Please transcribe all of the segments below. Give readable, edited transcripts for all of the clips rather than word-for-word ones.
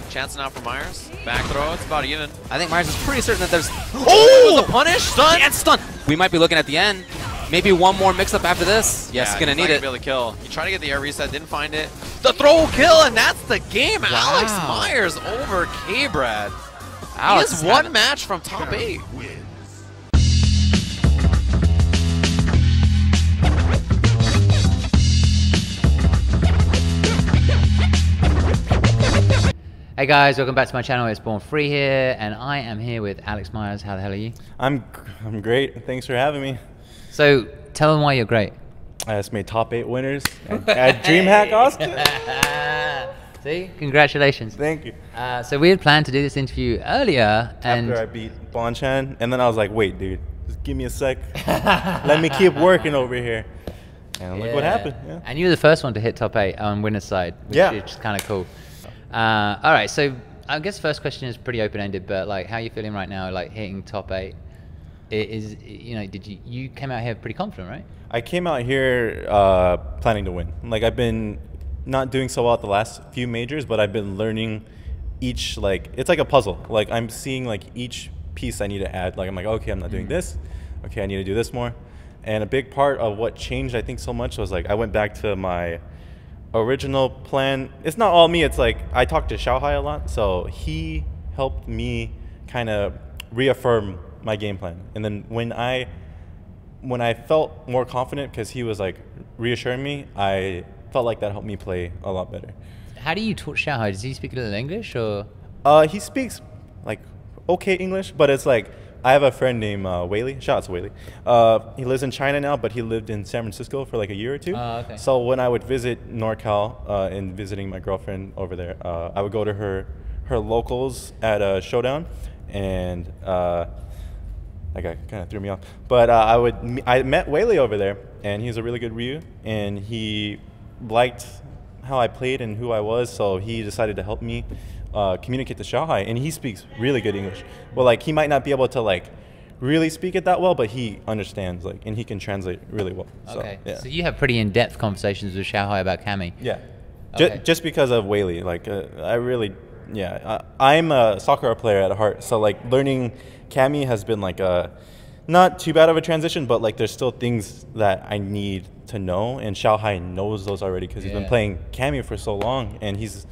Chance now for MYERS. Back throw, it's about even. I think MYERS is pretty certain that there's... Oh! The punish! Stun! And stun! We might be looking at the end. Maybe one more mix-up after this. Yes, yeah, gonna need it. Be able to kill. He tried to get the air reset, didn't find it. The throw kill, and that's the game. Wow. Alex MYERS over KBrad. Alex he is one match from top 8. Hey guys, welcome back to my channel. It's Born Free here, and I am here with Alex MYERS. How the hell are you? I'm great. Thanks for having me. So tell them why you're great. I just made top 8 winners at DreamHack Austin. See, congratulations. Thank you. So we had planned to do this interview earlier, and after I beat Bonchan, and then I was like, wait, dude, just give me a sec. Let me keep working over here. And look what happened. Yeah. And you were the first one to hit top 8 on winner's side, which is kind of cool. All right, so I guess first question is pretty open-ended, but like, how are you feeling right now? Like hitting top 8, you came out here pretty confident, right? I came out here planning to win. Like I've been not doing so well at the last few majors, but I've been learning each, like it's like a puzzle. Like I'm seeing like each piece I need to add. Like I'm like, okay, I'm not doing this. Okay, I need to do this more. And a big part of what changed, I think, so much was like I went back to my original plan. It's not all me. It's like I talked to Xiao Hai a lot, so he helped me kind of reaffirm my game plan. And then when I felt more confident, because he was like reassuring me, I felt like that helped me play a lot better. How do you talk Xiao Hai? Does he speak a little English or? He speaks like okay English, but it's like I have a friend named Whaley. Shout out to Whaley. He lives in China now, but he lived in San Francisco for like a year or two. Okay. So when I would visit NorCal and visiting my girlfriend over there, I would go to her locals at a Showdown, and that guy kind of threw me off. But I met Whaley over there, and he's a really good Ryu, and he liked how I played and who I was, so he decided to help me communicate to Xiao Hai, and he speaks really good English. Well, like he might not be able to like really speak it that well, but he understands, like, and he can translate really well. Okay. So, yeah. So you have pretty in-depth conversations with Xiao Hai about Cammy. Yeah. Okay. Just because of Whaley, like I really, I'm a soccer player at heart, so like learning Cammy has been like not too bad of a transition, but like there's still things that I need to know, and Xiao Hai knows those already because he's been playing Cammy for so long, and he's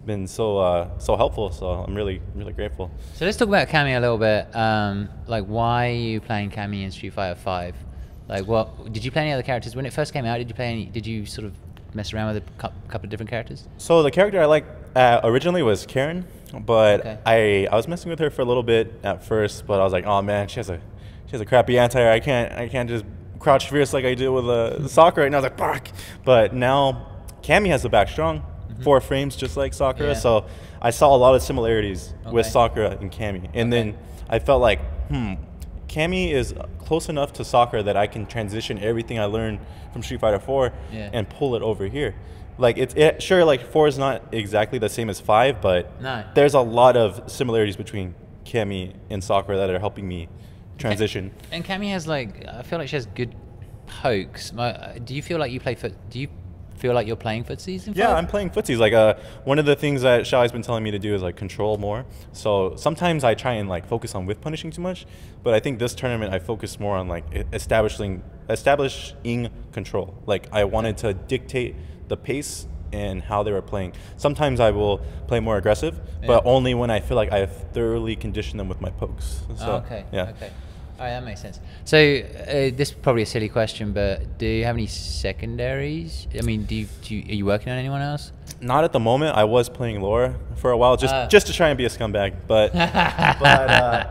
been so helpful. So I'm really grateful. So let's talk about Cammy a little bit. Like, why are you playing Cammy in Street Fighter 5? Like, what did you play any other characters when it first came out? Did you play any? Did you sort of mess around with a couple of different characters? So the character I liked originally was Karen, but I was messing with her for a little bit at first, but I was like, oh man, she has a crappy anti-air. I can't just crouch fierce like I do with Sakura. And I was like, bark. But now Cammy has the back strong, 4 frames just like Sakura. So I saw a lot of similarities with Sakura and Cammy. And then I felt like, Cammy is close enough to Sakura that I can transition everything I learned from Street Fighter 4 and pull it over here. Like sure, like 4 is not exactly the same as 5, but there's a lot of similarities between Cammy and Sakura that are helping me transition. And Cammy has like, I feel like she has good pokes. Do you feel like you play do you feel like you're playing footsies in 5? Yeah, I'm playing footsies. Like one of the things that Xiao has been telling me to do is like control more. So sometimes I try and like focus on whiff punishing too much, but I think this tournament I focused more on like establishing control. Like I wanted to dictate the pace and how they were playing. Sometimes I will play more aggressive, but only when I feel like I have thoroughly conditioned them with my pokes. So, okay. All right, that makes sense. So this is probably a silly question, but do you have any secondaries? I mean, are you working on anyone else? Not at the moment. I was playing Laura for a while, just to try and be a scumbag. But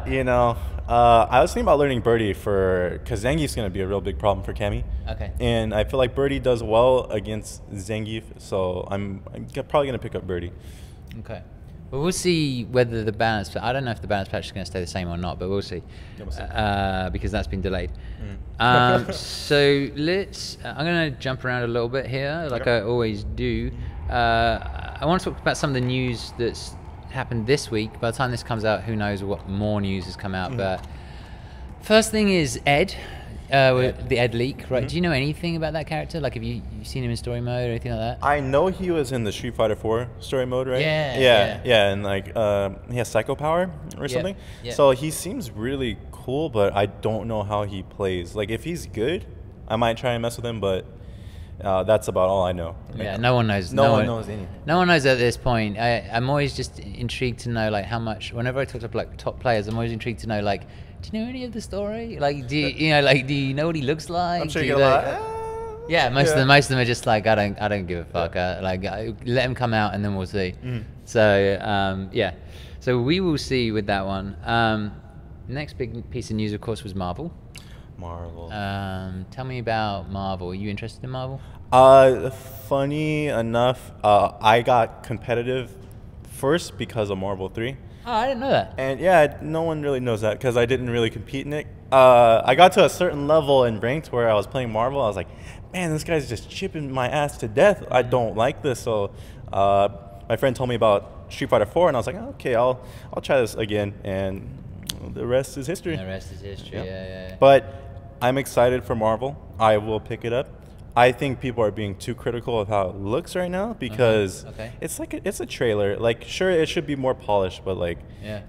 you know, I was thinking about learning Birdie because Zangief's going to be a real big problem for Cammy. Okay. And I feel like Birdie does well against Zangief, so I'm probably going to pick up Birdie. Okay. Well, we'll see whether the balance. I don't know if the balance patch is going to stay the same or not, but we'll see, because that's been delayed. So let's. I'm going to jump around a little bit here, like I always do. I want to talk about some of the news that's happened this week. By the time this comes out, who knows what more news has come out. But first thing is Ed. With the Ed Leak, right? Do you know anything about that character? Like, have you seen him in story mode or anything like that? I know he was in the Street Fighter 4 story mode, right? Yeah, and like he has psycho power or something. Yeah. So he seems really cool, but I don't know how he plays. Like, if he's good, I might try and mess with him, but that's about all I know. Yeah, no one knows. No one knows anything. No one knows at this point. I'm always just intrigued to know like how much. Whenever I talk to like top players, I'm always intrigued to know like, do you know any of the story? Like, do you know what he looks like? I'm sure do you you get a know, lot. Yeah, most of them are just like, I don't give a fuck. Let him come out and then we'll see. So yeah, so we will see with that one. Next big piece of news, of course, was Marvel. Tell me about Marvel. Are you interested in Marvel? Funny enough, I got competitive first because of Marvel 3. Oh, I didn't know that. And yeah, no one really knows that because I didn't really compete in it. I got to a certain level in ranked where I was playing Marvel. I was like, man, this guy's just chipping my ass to death. I don't like this. So my friend told me about Street Fighter 4, and I was like, okay, I'll try this again. And the rest is history. The rest is history. Yeah. But I'm excited for Marvel. I will pick it up. I think people are being too critical of how it looks right now because it's like it's a trailer. Like, sure, it should be more polished, but like,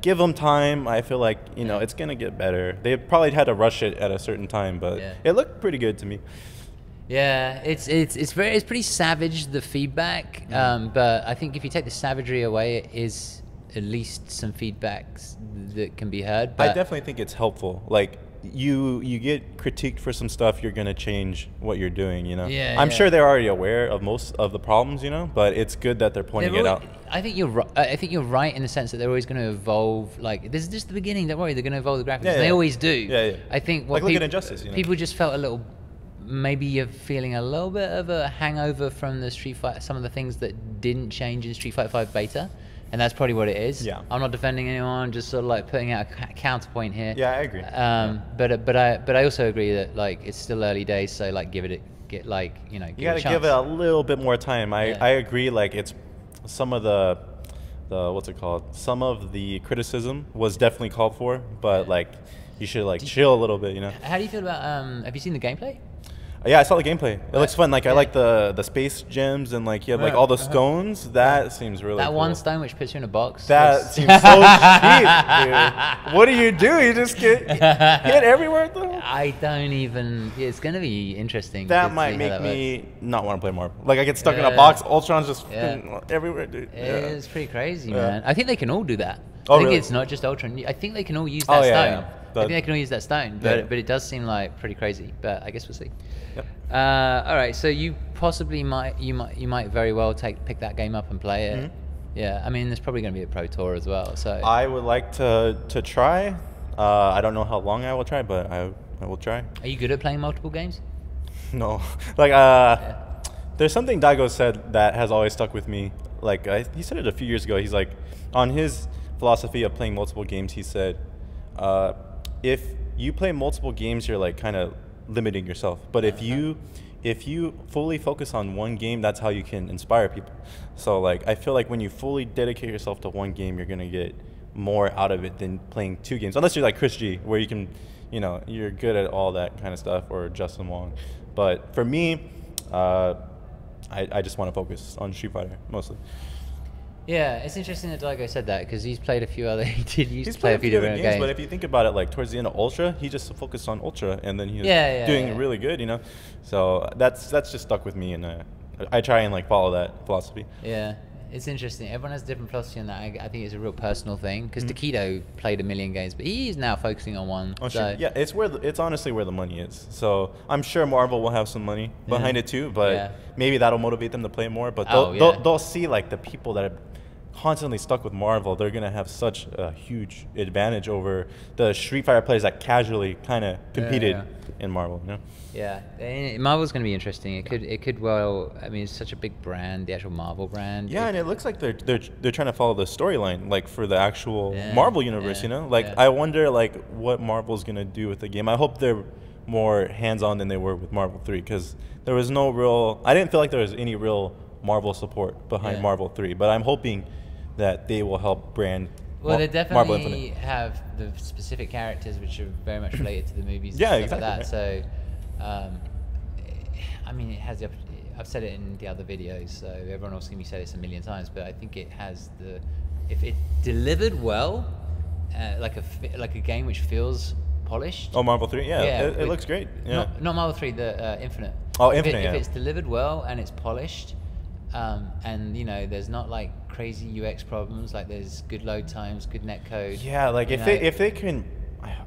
give them time. I feel like it's gonna get better. They probably had to rush it at a certain time, but it looked pretty good to me. Yeah, it's pretty savage, the feedback. But I think if you take the savagery away, it is at least some feedbacks that can be heard. But I definitely think it's helpful. Like, you get critiqued for some stuff, you're gonna change what you're doing. I'm sure they're already aware of most of the problems, but it's good that they're pointing it out. I think you're right. I think you're right in the sense that they're always going to evolve. Like, this is just the beginning. Don't worry, they're going to evolve the graphics. They always do. Yeah. I think look at Injustice. People just felt a little. Maybe you're feeling a little bit of a hangover from the Street Fighter. Some of the things that didn't change in Street Fighter 5 beta. And that's probably what it is. Yeah. I'm not defending anyone, just sort of like putting out a counterpoint here. Yeah, I agree. But I also agree that like it's still early days, so like give it you gotta give it a little bit more time. I agree. Like, it's some of the what's it called? Some of the criticism was definitely called for, but like you should like chill a little bit. How do you feel about have you seen the gameplay? Yeah, I saw the gameplay. It looks fun. Like, I like the space gems and like you have like all the stones. That seems really that cool. one stone which puts you in a box. That seems so cheap, dude. What do? You just get hit everywhere though? I don't even. It's gonna be interesting. That might make me not want to play Marvel. Like, I get stuck in a box. Ultron's just everywhere, dude. It's pretty crazy, man. I think they can all do that. Oh, I think really? it's not just Ultron. I think they can all use that stone. Yeah. I think they can all use that stone, but it does seem like pretty crazy. But I guess we'll see. Yep. All right, so you possibly might very well pick that game up and play it. Yeah, I mean, there's probably going to be a pro tour as well. So I would like to try. I don't know how long I will try, but I will try. Are you good at playing multiple games? No, like there's something Daigo said that has always stuck with me. Like, he said it a few years ago. He's like, on his philosophy of playing multiple games, he said, if you play multiple games, you're like kind of limiting yourself. But if you fully focus on one game, that's how you can inspire people. So like, I feel like when you fully dedicate yourself to one game, you're gonna get more out of it than playing two games. Unless you're like Chris G, where you can, you're good at all that kind of stuff, or Justin Wong. But for me, I just want to focus on Street Fighter mostly. Yeah, it's interesting that Daigo said that because he's played a few other. He's played a few different games. But if you think about it, like towards the end of Ultra, he just focused on Ultra, and then he was doing really good, So that's just stuck with me, and I try and like follow that philosophy. Yeah, it's interesting. Everyone has a different philosophy on that. I think it's a real personal thing because Takedo played a million games, but he's now focusing on one. Yeah, it's honestly where the money is. So I'm sure Marvel will have some money behind it too, but maybe that'll motivate them to play more. But they'll see like the people that are constantly stuck with Marvel, they're gonna have such a huge advantage over the Street Fighter players that casually kind of competed in Marvel. Yeah, Marvel's gonna be interesting. It could well. I mean, it's such a big brand, the actual Marvel brand. Yeah, and it looks like they're trying to follow the storyline, like for the actual Marvel universe. I wonder like what Marvel's gonna do with the game. I hope they're more hands-on than they were with Marvel 3, because there was no real. I didn't feel like there was any real Marvel support behind Marvel 3, but I'm hoping that they will help brand Well, they Marvel definitely Infinite. have the specific characters which are very much related to the movies. Yeah, and stuff exactly, like that. So, I mean, it has the. I've said it in the other videos, so everyone else can say this a million times. But I think it has the. If it delivered well, like a game which feels polished. Oh, Marvel 3, yeah, it looks great. Yeah. Not Marvel 3, the Infinite. Oh, Infinite. If it's delivered well and it's polished, and you know, there's not like crazy UX problems, like there's good load times, good netcode. Yeah, like if they can,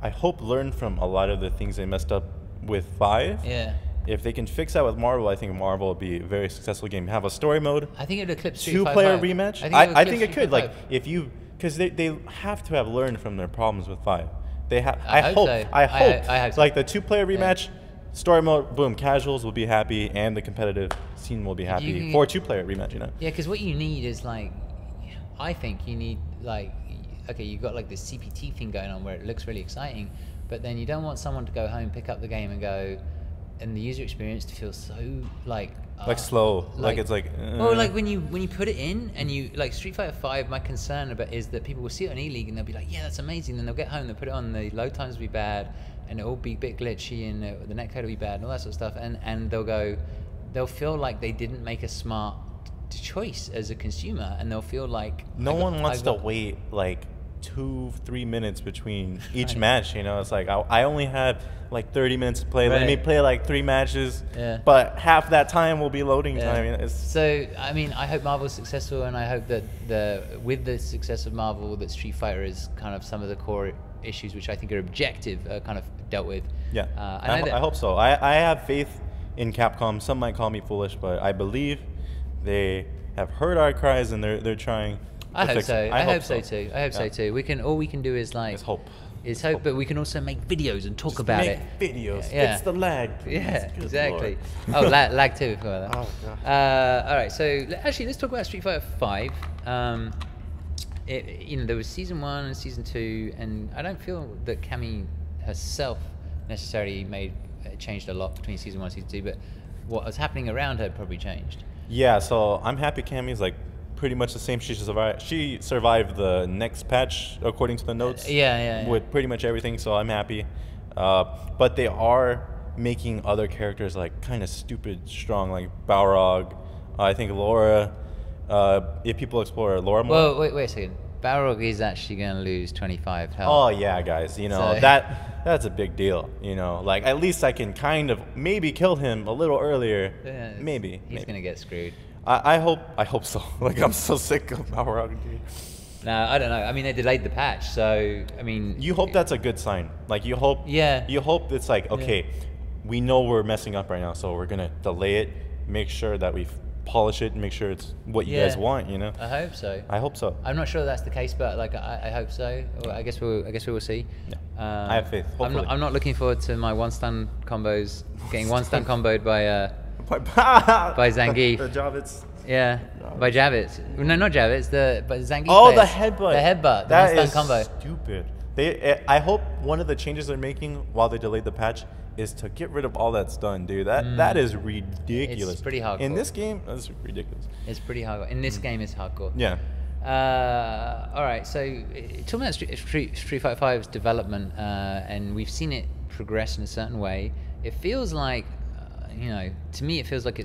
I hope learn from a lot of the things they messed up with 5. Yeah. If they can fix that with Marvel, I think Marvel will be a very successful game. Have a story mode. I think it would eclipse Street 2-player Fighter 5. rematch. I think it could. Like if you, because they have to have learned from their problems with 5. They have. I hope. So. I hope. I hope so. Like the 2-player rematch, story mode. Boom. Casuals will be happy, and the competitive scene will be happy for a 2-player rematch. You know. Yeah, because what you need is like, I think you need like, okay, you've got like this CPT thing going on where it looks really exciting, but then you don't want someone to go home, pick up the game, and go, and the user experience to feel so like slow, like it's like. Well, like when you put it in and you like Street Fighter 5, my concern about is that people will see it on E-League and they'll be like, yeah, that's amazing. Then they'll get home, they'll put it on, the load times will be bad, and it'll be a bit glitchy, and the netcode will be bad, and all that sort of stuff. And they'll feel like they didn't make a smart choice as a consumer, and they'll feel like no one wants to wait like 2-3 minutes between each match. You know, it's like I only have like 30 minutes to play. Let me play like 3 matches. Yeah. But half that time will be loading time. You know, so I mean, I hope Marvel's successful, and I hope that with the success of Marvel, that Street Fighter is kind of some of the core issues which I think are objective, kind of dealt with. Yeah, I hope so. I have faith in Capcom. Some might call me foolish, but I believe they have heard our cries and they're trying. I hope so. I hope so too. I hope so too. All we can do is like hope. Is hope, but we can also make videos and talk about it. Videos. Yeah. It's the lag. Please. Yeah, Good exactly. Lord. Oh, lag too. That. Oh god. All right. So actually, let's talk about Street Fighter 5. You know, there was season 1 and season 2, and I don't feel that Cammy herself necessarily changed a lot between season 1 and season 2, but what was happening around her probably changed. Yeah. So I'm happy Cammy's like pretty much the same. She survived the next patch according to the notes. Yeah. With pretty much everything, so I'm happy. But they are making other characters like kind of stupid strong, like Balrog. I think Laura. If people explore Laura more. Well, wait a second. Balrog is actually going to lose 25 health. Oh yeah, guys. You know So- that's a big deal. You know, like at least I can kind of maybe kill him a little earlier. Yeah, maybe. He's going to get screwed. I hope so. Like I'm so sick of Balrog, dude. No, I don't know. I mean, they delayed the patch, so I mean. You hope that's a good sign. Like you hope. Yeah. You hope it's like, okay, we know we're messing up right now, so we're gonna delay it, make sure that we polish it, and make sure it's what you guys want. You know. I hope so. I hope so. I'm not sure that's the case, but like I hope so. Well, I guess we will see. Yeah. I have faith. Hopefully. I'm not looking forward to my one-stun combos getting one-stun comboed by Zangief. The Javits. Yeah, by Javits. No, not Javits. But Zangief. Oh, players. the headbutt. The headbutt. The That one-stun is combo. stupid. I hope one of the changes they're making while they delayed the patch is to get rid of all that stun, dude. That is ridiculous. It's pretty hardcore. In this game, that's ridiculous. It's pretty hardcore. In this game, it's hardcore. Yeah. All right, so talking about Street Fighter 5's development, and we've seen it progress in a certain way. It feels like, you know, to me, it feels like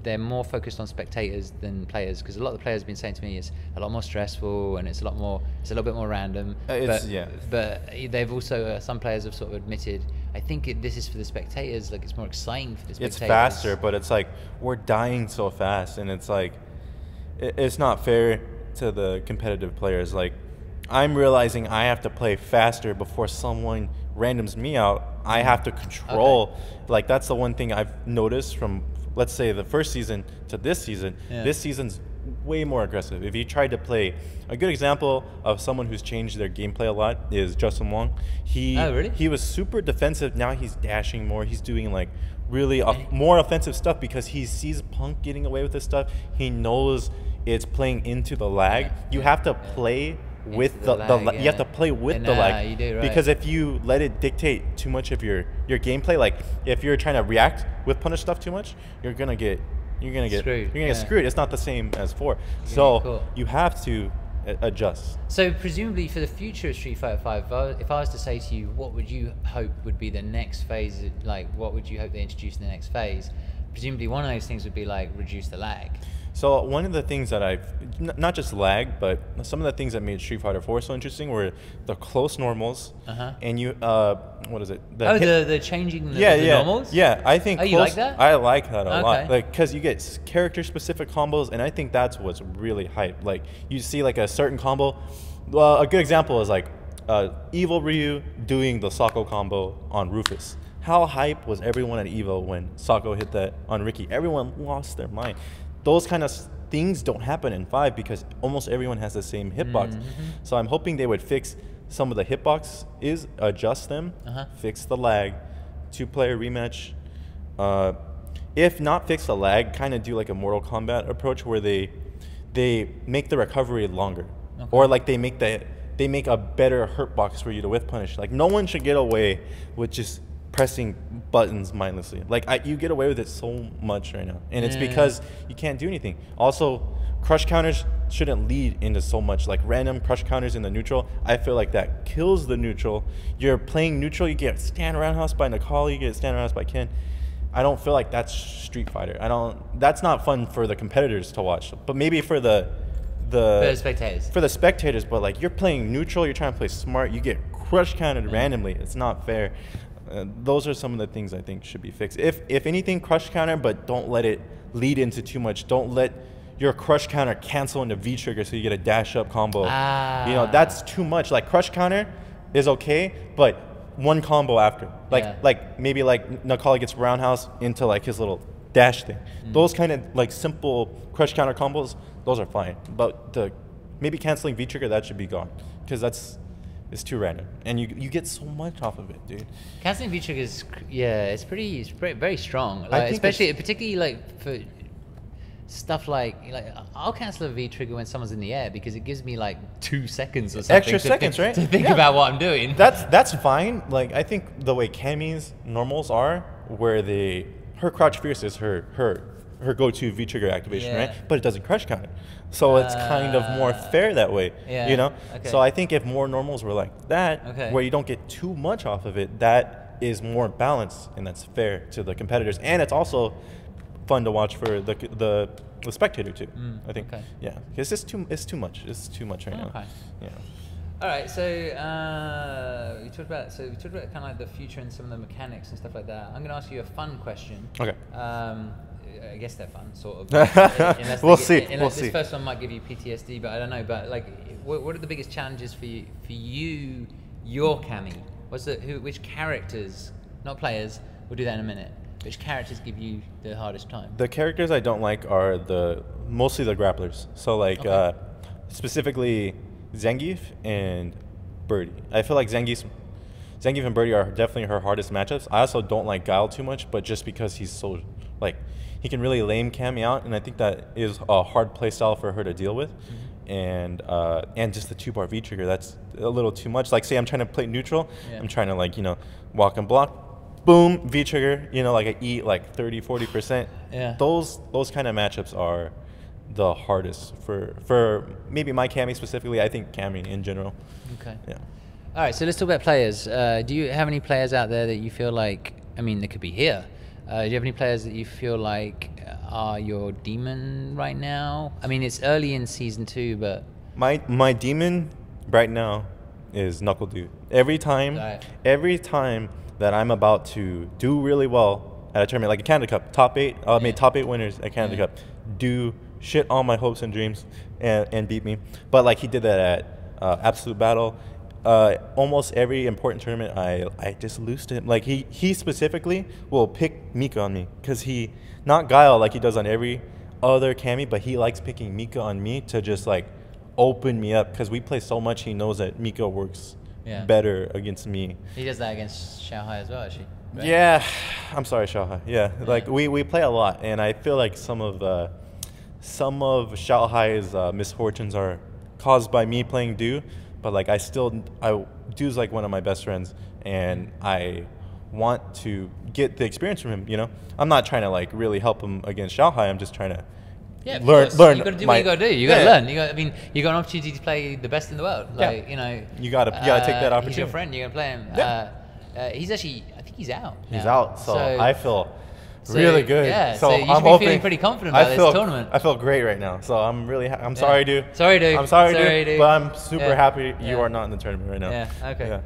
they're more focused on spectators than players, because a lot of the players have been saying to me it's a lot more stressful and it's a little bit more random. But they've also some players have sort of admitted, I think this is for the spectators, like it's more exciting for the spectators. It's faster, but it's like we're dying so fast, and it's like it's not fair to the competitive players. Like I'm realizing I have to play faster before someone randoms me out. I have to control. Okay. Like that's the one thing I've noticed from, let's say, the first season to this season. Yeah. This season's way more aggressive. If you tried to play, a good example of someone who's changed their gameplay a lot is Justin Wong. He was super defensive. Now he's dashing more. He's doing like really more offensive stuff because he sees Punk getting away with this stuff. He knows it's playing into the lag. You have to play with the lag. You have to play with the lag, you do, right. Because if you let it dictate too much of your gameplay, like if you're trying to react with punish stuff too much, you're gonna get screwed. It's not the same as 4. So you have to adjust. So presumably for the future of Street Fighter 5, if I was to say to you, what would you hope would be the next phase? Like, what would you hope they introduce in the next phase? Presumably one of those things would be like reduce the lag. So one of the things that not just lag, but some of the things that made Street Fighter 4 so interesting were the close normals, and what is it? The changing the normals? Yeah, I think. Oh, you like that? I like that a lot, like because you get character-specific combos, and I think that's what's really hype. Like you see like a certain combo. A good example is like Evil Ryu doing the Sako combo on Rufus. How hype was everyone at Evo when Sako hit that on Ricky? Everyone lost their mind. Those kind of things don't happen in 5 because almost everyone has the same hitbox. So I'm hoping they would fix some of the hitboxes, adjust them, fix the lag, 2-player rematch. If not fix the lag, kind of do like a Mortal Kombat approach where they make the recovery longer, or like they make a better hurt box for you to whiff punish. Like no one should get away with just pressing buttons mindlessly. Like you get away with it so much right now, and it's because you can't do anything. Also, crush counters shouldn't lead into so much like random crush counters in the neutral. I feel like that kills the neutral. You're playing neutral, you get stand roundhouse by Nicole, you get stand roundhouse by Ken. I don't feel like that's Street Fighter. That's not fun for the competitors to watch, but maybe for the spectators. For the spectators, but like you're playing neutral, you're trying to play smart, you get crush countered randomly. It's not fair. Those are some of the things I think should be fixed. If anything, crush counter, but don't let it lead into too much. Don't let your crush counter cancel into V trigger so you get a dash up combo. You know, that's too much. Like crush counter is okay, but one combo after. Like maybe like Nakali gets roundhouse into like his little dash thing. Those kind of like simple crush counter combos, those are fine. But maybe canceling V trigger, that should be gone, because it's too random, and you get so much off of it, dude. Canceling V trigger is it's very strong. Like, especially particularly like for stuff like I'll cancel a V trigger when someone's in the air because it gives me like 2 seconds or something. Extra seconds, right? To think about what I'm doing. That's fine. Like I think the way Cammy's normals are, where her crouch fierce is her go-to V trigger activation, right? But it doesn't crush counter. So it's kind of more fair that way, you know? So I think if more normals were like that, where you don't get too much off of it, that is more balanced, and that's fair to the competitors. And it's also fun to watch for the spectator too, I think. Yeah, because it's too much. It's too much right now. Yeah. All right, so we talked about kind of like the future and some of the mechanics and stuff like that. I'm going to ask you a fun question. Okay. I guess they're fun, sort of. We'll see. This first one might give you PTSD, but I don't know. But like, what are the biggest challenges for you, your Cammy? Which characters, not players, we'll do that in a minute. Which characters give you the hardest time? The characters I don't like are mostly the grapplers. So like specifically Zangief and Birdie. I feel like Zangief and Birdie are definitely her hardest matchups. I also don't like Guile too much, but just because he's so like he can really lame Cammy out, and I think that is a hard play style for her to deal with. And just the 2-bar V trigger, that's a little too much. Like say I'm trying to play neutral, I'm trying to like, you know, walk and block, boom, V trigger, you know, like I eat like 30-40%. Those kind of matchups are the hardest for maybe my Cammy specifically. I think Cammy in general. Okay. Yeah. All right, so let's talk about players. Do you have any players out there that you feel like, I mean, they could be here. Do you have any players that you feel like are your demon right now? I mean, it's early in season 2, but my demon right now is Knuckle Dude. Every time that I'm about to do really well at a tournament like a Canada Cup, top 8, I made top 8 winners at Canada Cup, do shit all my hopes and dreams and beat me. But like he did that at Absolute Battle. Almost every important tournament, I just lose to him. Like he specifically will pick Mika on me because he, not Guile like he does on every other Cammy, but he likes picking Mika on me to just like open me up because we play so much. He knows that Mika works better against me. He does that against Xiao Hai as well, actually. Right? Yeah, I'm sorry, Xiao Hai. Yeah, like we play a lot, and I feel like some of Xiao Hai's misfortunes are caused by me playing Do. But like Du's like one of my best friends, and I want to get the experience from him, you know? I'm not trying to like really help him against Xiao Hai. I'm just trying to Yeah, learn. You got to do what you got to do. You got to learn. I mean, you got an opportunity to play the best in the world. Like, you know, you gotta take that opportunity. He's your friend. You're gonna play him. Yeah. He's actually, I think he's out. He's now. out. So I feel really good. Yeah. So you should I'm be hoping, feeling pretty confident about this tournament. I feel great right now. So I'm really. I'm sorry, dude. Sorry, dude. I'm sorry, dude. But I'm super happy you are not in the tournament right now. Yeah. Okay. Yeah.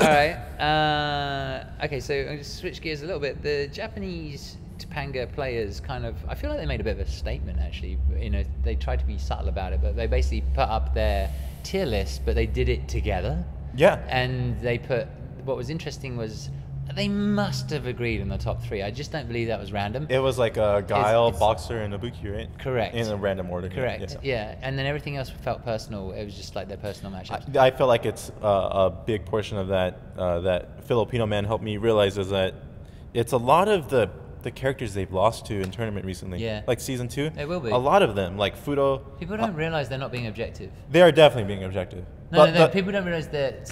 All right. Okay. So I'm going to switch gears a little bit. The Japanese Topanga players kind of, I feel like they made a bit of a statement actually. You know, they tried to be subtle about it, but they basically put up their tier list, but they did it together. Yeah. And they put, what was interesting was they must have agreed on the top 3. I just don't believe that was random. It was like a Guile, Boxer, and Ibuki, right? Correct. In a random order. Correct. Yeah. And then everything else felt personal. It was just like their personal matchups. I feel like it's a big portion of that that Filipino man helped me realize is that it's a lot of the characters they've lost to in tournament recently. Yeah. Like season 2. It will be. A lot of them, like Fudo. People don't realize they're not being objective. They are definitely being objective. No. People don't realize they're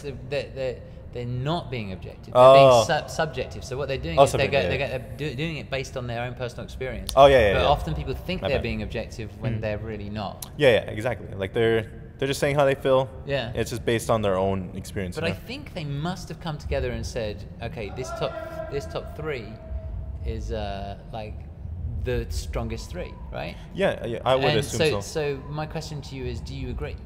not being objective. They're being subjective. So what they're doing is they're doing it based on their own personal experience. Oh yeah. But often people think they're being objective when they're really not. Yeah, exactly. Like they're just saying how they feel. Yeah. It's just based on their own experience. But I think they must have come together and said, okay, this top 3 is like the strongest 3, right? Yeah, I would assume so. So my question to you is, do you agree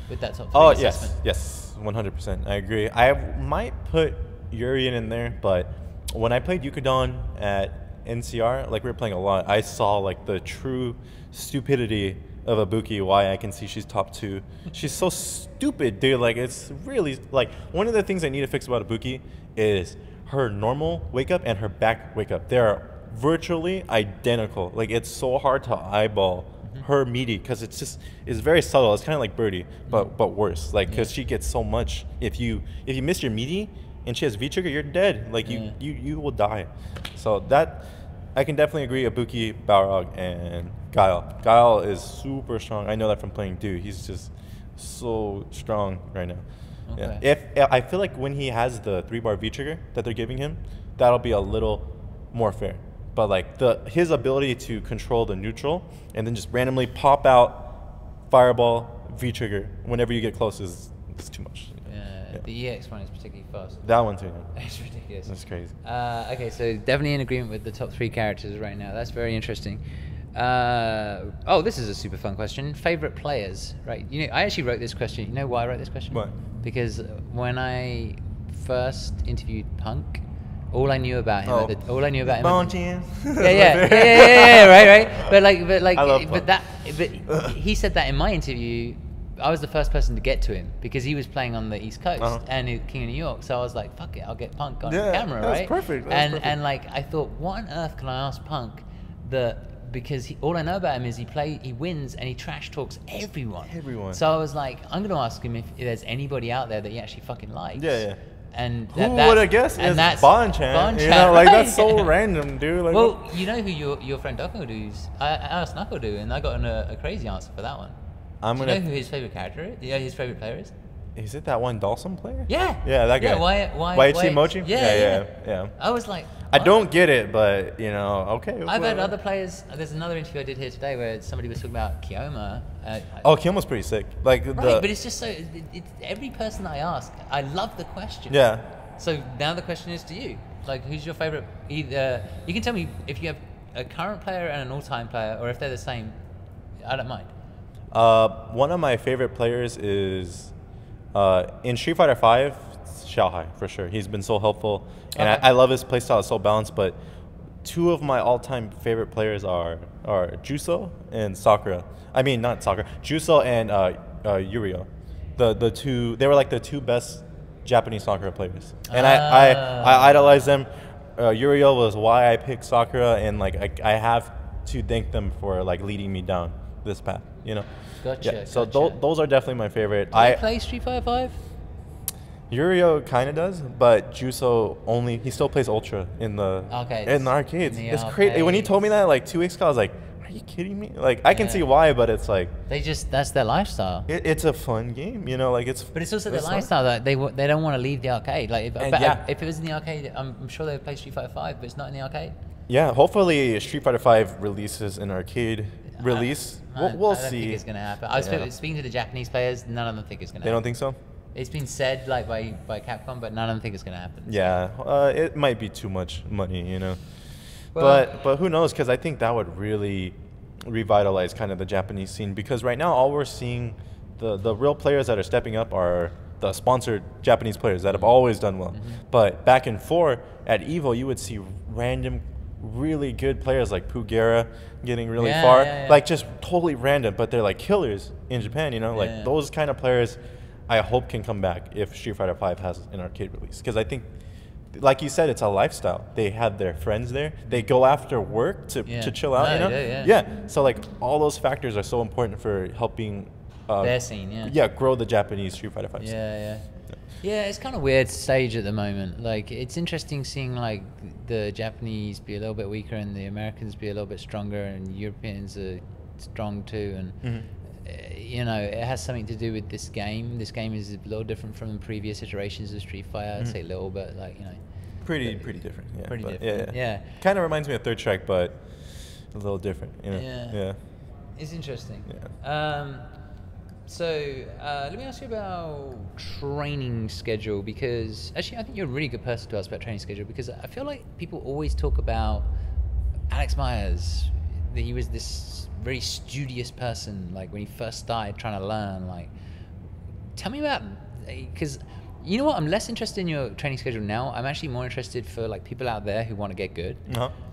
with that top 3 Oh, assessment? yes, 100%. I agree. I might put Urian in there, but when I played Yukadon at NCR, like we were playing a lot, I saw like the true stupidity of Ibuki, why I can see she's top 2. She's so stupid, dude. Like, it's really, like, one of the things I need to fix about Ibuki is her normal wake up and her back wake up. They're virtually identical. Like, it's so hard to eyeball her meaty because it's very subtle. It's kind of like Birdie, but worse. Like, because she gets so much. If you miss your meaty and she has V trigger, you're dead. Like, you will die. So that, I can definitely agree. Ibuki, Balrog, and Guile. Guile is super strong. I know that from playing Dude. He's just so strong right now. Okay. Yeah. If I feel like when he has the 3-bar V trigger that they're giving him, that'll be a little more fair. But like his ability to control the neutral and then just randomly pop out fireball V trigger whenever you get close is too much. Yeah. The EX one is particularly fast. That one too. It's ridiculous. That's crazy. Okay, so definitely in agreement with the top 3 characters right now. That's very interesting. This is a super fun question. Favorite players, right? You know, I actually wrote this question. You know why I wrote this question? Why? Because when I first interviewed Punk, all I knew about him, But he said that in my interview, I was the first person to get to him because he was playing on the East Coast and King of New York. So I was like, fuck it, I'll get Punk on camera, right? That's perfect. And like I thought, what on earth can I ask Punk because all I know about him is he wins and he trash talks everyone. So I was like, I'm going to ask him if there's anybody out there that he actually fucking likes. Yeah. And who would have guessed? It's Bonchan. You know, like that's so random, dude. Like, well, you know who your friend Knuckledo is? I asked Knuckledo and I got a crazy answer for that one. Do you know who his favorite character is? Yeah, his favorite player is? Is it that one Dawson player? Yeah. Yeah, that guy. Yeah, why Mochi? Yeah. I was like, what? I don't get it, but you know, okay. I've had other players. There's another interview I did here today where somebody was talking about Kioma. Kioma's pretty sick. Like, but it's just so. Every person I ask, I love the question. Yeah. So now the question is to you. Like, who's your favorite? Either you can tell me if you have a current player and an all-time player, or if they're the same. I don't mind. One of my favorite players is in Street Fighter V, Xiao Hai, for sure. He's been so helpful, and I love his playstyle. It's so balanced. But 2 of my all-time favorite players are Juso and Sakura. I mean, not Sakura. Juso and Yurio. The 2, they were like the 2 best Japanese Sakura players, and I idolize them. Yurio was why I picked Sakura, and like I have to thank them for like leading me down this path, you know. Gotcha. Yeah, so those are definitely my favorite. Do you play Street Fighter V? Yurio kind of does, but Juso he still plays Ultra in the arcades. It's crazy. When he told me that like 2 weeks ago, I was like, are you kidding me? Like, I can see why, but it's like that's their lifestyle. It's a fun game, you know. Like but it's also their lifestyle that they don't want to leave the arcade. Like if it was in the arcade, I'm sure they would play Street Fighter V, but it's not in the arcade. Yeah, hopefully Street Fighter V releases in arcade release. I We'll don't see. think it's going to happen. I was speaking to the Japanese players. None of them think it's going to happen. They don't think so? It's been said like by Capcom, but none of them think it's going to happen. Yeah, it might be too much money, you know. Well, but who knows? Because I think that would really revitalize kind of the Japanese scene. Because right now, all we're seeing, the real players that are stepping up are the sponsored Japanese players that have always done well. But back in 4 at EVO, you would see random, really good players like Pugera getting really far, like just totally random, but they're like killers in Japan. You know, like those kind of players. I hope can come back if Street Fighter V has an arcade release, because I think, like you said, it's a lifestyle. They have their friends there. They go after work to chill out. You know, yeah. So like all those factors are so important for helping their scene. Grow the Japanese Street Fighter V. Yeah, it's kind of weird stage at the moment. Like, it's interesting seeing like the Japanese be a little bit weaker and the Americans be a little bit stronger, and Europeans are strong too. And you know, it has something to do with this game. This game is a little different from previous iterations of Street Fighter. I'd say a little bit, like, you know, pretty different. Yeah, pretty different. Yeah. Kind of reminds me of Third Strike, but a little different. You know? Yeah. It's interesting. Yeah. So let me ask you about training schedule, because actually I think you're a really good person to ask about training schedule, because I feel like people always talk about Alex Myers, that he was this very studious person, like when he first started trying to learn. Like, tell me about, because you know what, I'm less interested in your training schedule now. I'm actually more interested for like people out there who want to get good.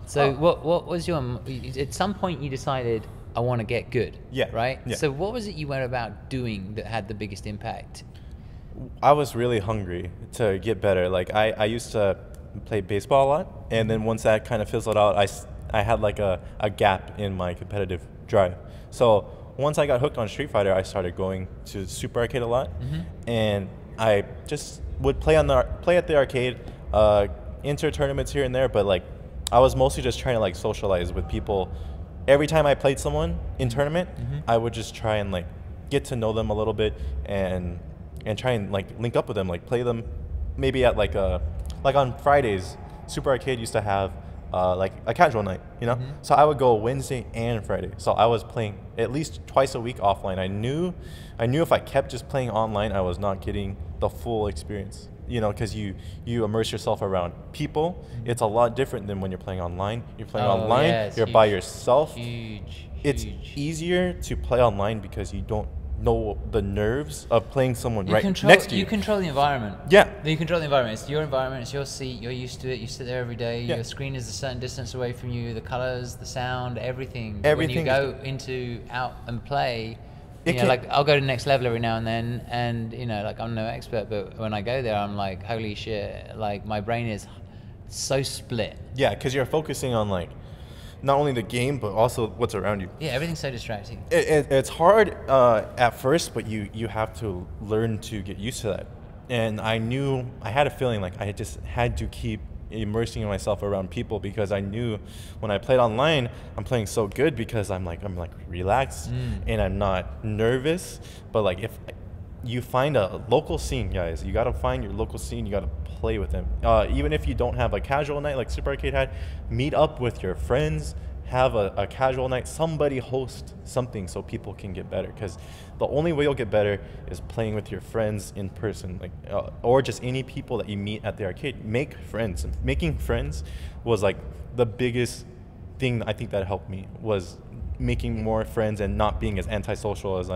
So what was your, at some point you decided, I want to get good, right? So what was it you went about doing that had the biggest impact? I was really hungry to get better. Like I used to play baseball a lot, and then once that kind of fizzled out, I had like a gap in my competitive drive. So once I got hooked on Street Fighter, I started going to Super Arcade a lot, and I just would play at the arcade, enter tournaments here and there, but like I was mostly just trying to like socialize with people. Every time I played someone in tournament, I would just try and like get to know them a little bit and try and like link up with them, like play them maybe at like on Fridays. Super Arcade used to have like a casual night, you know? So I would go Wednesday and Friday. So I was playing at least twice a week offline. I knew if I kept just playing online, I was not getting the full experience, you know, because you immerse yourself around people. It's a lot different than when you're playing online. You're playing online, you're by yourself. It's easier to play online because you don't know the nerves of playing someone next to you. You control the environment. Yeah. You control the environment. It's your environment. It's your seat. You're used to it. You sit there every day. Your screen is a certain distance away from you. The colors, the sound, everything. When you go out and play, you know, like I'll go to the next level every now and then, and you know, like I'm no expert, but when I go there, I'm like, holy shit! Like my brain is so split. Yeah, because you're focusing on like not only the game, but also what's around you. Yeah, everything's so distracting. It's hard at first, but you have to learn to get used to that. And I had a feeling like I just had to keep immersing myself around people, because I knew when I played online, I'm playing so good because I'm like relaxed and I'm not nervous. But like if you find a local scene, guys, you got to find your local scene. You got to play with them. Even if you don't have a casual night like Super Arcade had, meet up with your friends, have a casual night. Somebody host something so people can get better, because the only way you'll get better is playing with your friends in person, like or just any people that you meet at the arcade. Make friends. Making friends was like the biggest thing I think that helped me, was making more friends and not being as antisocial as